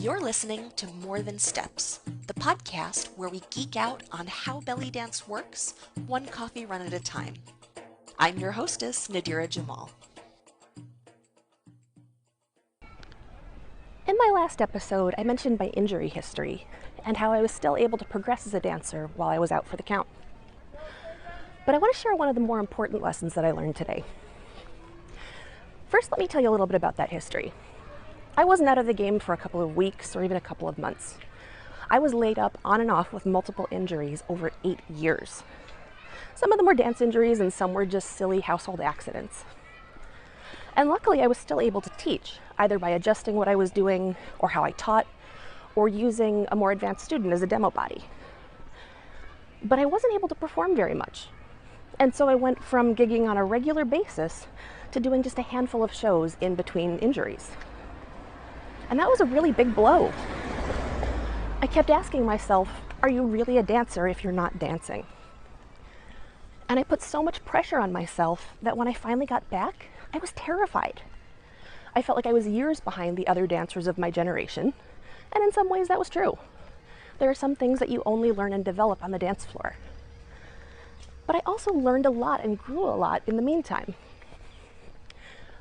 You're listening to More Than Steps, the podcast where we geek out on how belly dance works, one coffee run at a time. I'm your hostess, Nadira Jamal. In my last episode, I mentioned my injury history and how I was still able to progress as a dancer while I was out for the count. But I want to share one of the more important lessons that I learned today. First, let me tell you a little bit about that history. I wasn't out of the game for a couple of weeks or even a couple of months. I was laid up on and off with multiple injuries over 8 years. Some of them were dance injuries and some were just silly household accidents. And luckily I was still able to teach, either by adjusting what I was doing or how I taught, or using a more advanced student as a demo body. But I wasn't able to perform very much. And so I went from gigging on a regular basis to doing just a handful of shows in between injuries. And that was a really big blow. I kept asking myself, are you really a dancer if you're not dancing? And I put so much pressure on myself that when I finally got back, I was terrified. I felt like I was years behind the other dancers of my generation, and in some ways that was true. There are some things that you only learn and develop on the dance floor. But I also learned a lot and grew a lot in the meantime.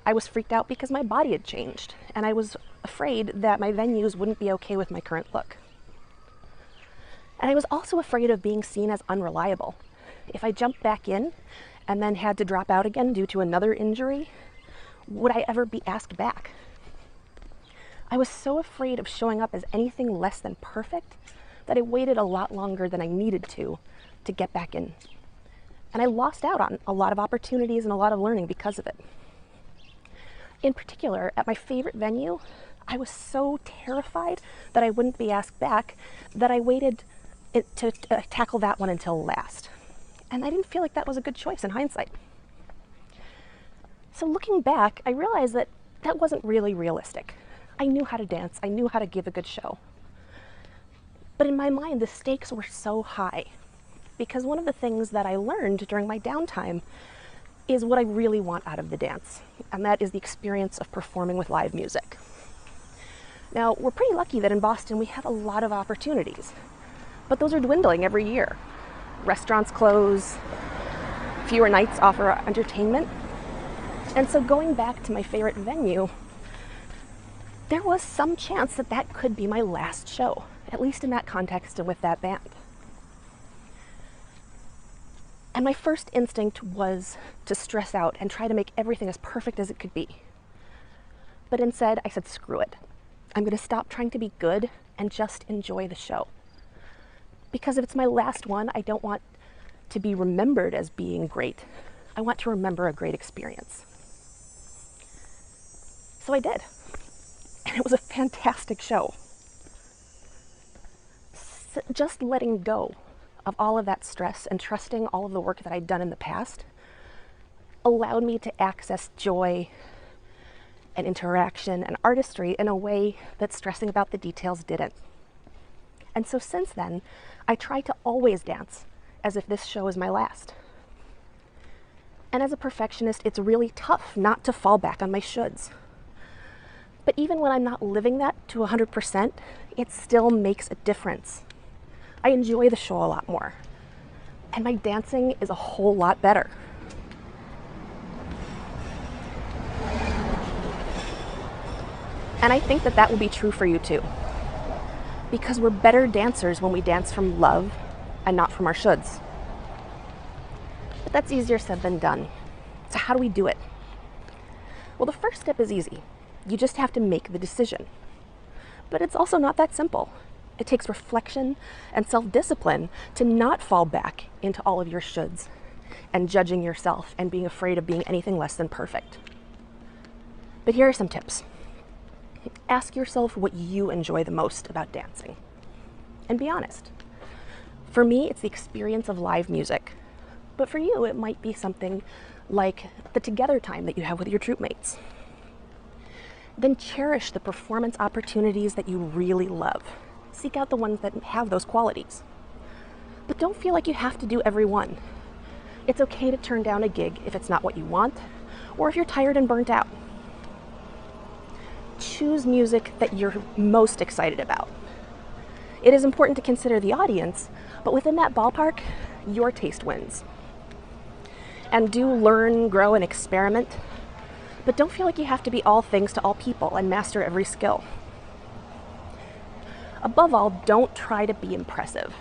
I was freaked out because my body had changed, and I was afraid that my venues wouldn't be okay with my current look. And I was also afraid of being seen as unreliable. If I jumped back in and then had to drop out again due to another injury, would I ever be asked back? I was so afraid of showing up as anything less than perfect that I waited a lot longer than I needed to get back in. And I lost out on a lot of opportunities and a lot of learning because of it. In particular, at my favorite venue, I was so terrified that I wouldn't be asked back that I waited to tackle that one until last. And I didn't feel like that was a good choice in hindsight. So looking back, I realized that that wasn't really realistic. I knew how to dance, I knew how to give a good show. But in my mind, the stakes were so high because one of the things that I learned during my downtime is what I really want out of the dance, and that is the experience of performing with live music. Now, we're pretty lucky that in Boston we have a lot of opportunities, but those are dwindling every year. Restaurants close, fewer nights offer entertainment, and so going back to my favorite venue, there was some chance that that could be my last show, at least in that context and with that band. And my first instinct was to stress out and try to make everything as perfect as it could be. But instead, I said, screw it. I'm going to stop trying to be good and just enjoy the show. Because if it's my last one, I don't want to be remembered as being great. I want to remember a great experience. So I did. And it was a fantastic show. Just letting go of all of that stress and trusting all of the work that I'd done in the past allowed me to access joy and interaction and artistry in a way that stressing about the details didn't. And so since then, I try to always dance as if this show is my last. And as a perfectionist, it's really tough not to fall back on my shoulds. But even when I'm not living that to 100%, it still makes a difference. I enjoy the show a lot more, and my dancing is a whole lot better. And I think that that will be true for you too, because we're better dancers when we dance from love and not from our shoulds. But that's easier said than done. So how do we do it? Well, the first step is easy. You just have to make the decision. But it's also not that simple. It takes reflection and self-discipline to not fall back into all of your shoulds and judging yourself and being afraid of being anything less than perfect. But here are some tips. Ask yourself what you enjoy the most about dancing, and be honest. For me, it's the experience of live music, but for you, it might be something like the together time that you have with your troupe mates. Then cherish the performance opportunities that you really love. Seek out the ones that have those qualities. But don't feel like you have to do every one. It's okay to turn down a gig if it's not what you want, or if you're tired and burnt out. choose music that you're most excited about. It is important to consider the audience, but within that ballpark, your taste wins. And do learn, grow, and experiment, but don't feel like you have to be all things to all people and master every skill. Above all, don't try to be impressive.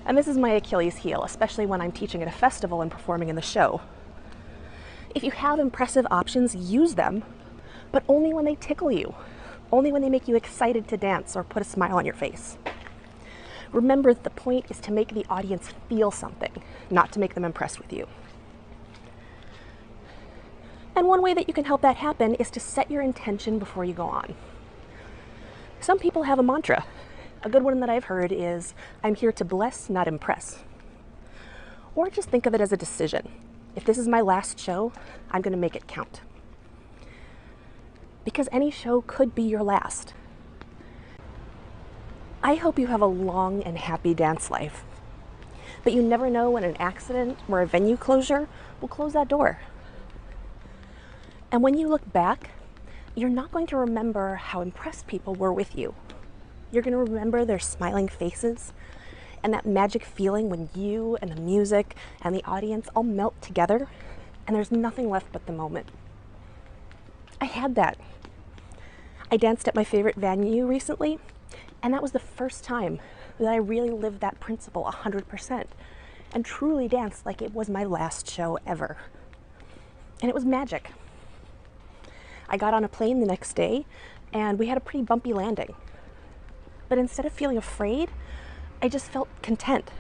And this is my Achilles heel, especially when I'm teaching at a festival and performing in the show. If you have impressive options, use them, but only when they tickle you, only when they make you excited to dance or put a smile on your face. Remember that the point is to make the audience feel something, not to make them impressed with you. And one way that you can help that happen is to set your intention before you go on. Some people have a mantra. A good one that I've heard is, I'm here to bless, not impress. Or just think of it as a decision. If this is my last show, I'm going to make it count. Because any show could be your last. I hope you have a long and happy dance life. But you never know when an accident or a venue closure will close that door. And when you look back, you're not going to remember how impressed people were with you. You're going to remember their smiling faces and that magic feeling when you and the music and the audience all melt together and there's nothing left but the moment. I had that. I danced at my favorite venue recently, and that was the first time that I really lived that principle 100% and truly danced like it was my last show ever. And it was magic. I got on a plane the next day and we had a pretty bumpy landing. But instead of feeling afraid, I just felt content.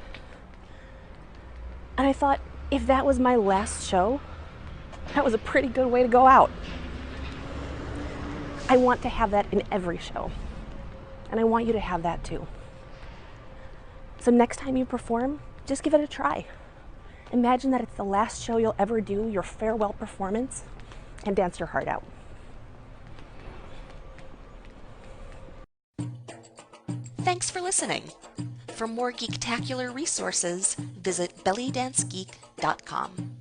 And I thought, if that was my last show, that was a pretty good way to go out. I want to have that in every show. And I want you to have that too. So next time you perform, just give it a try. Imagine that it's the last show you'll ever do, your farewell performance, and dance your heart out. Thanks for listening. For more geektacular resources, visit bellydancegeek.com.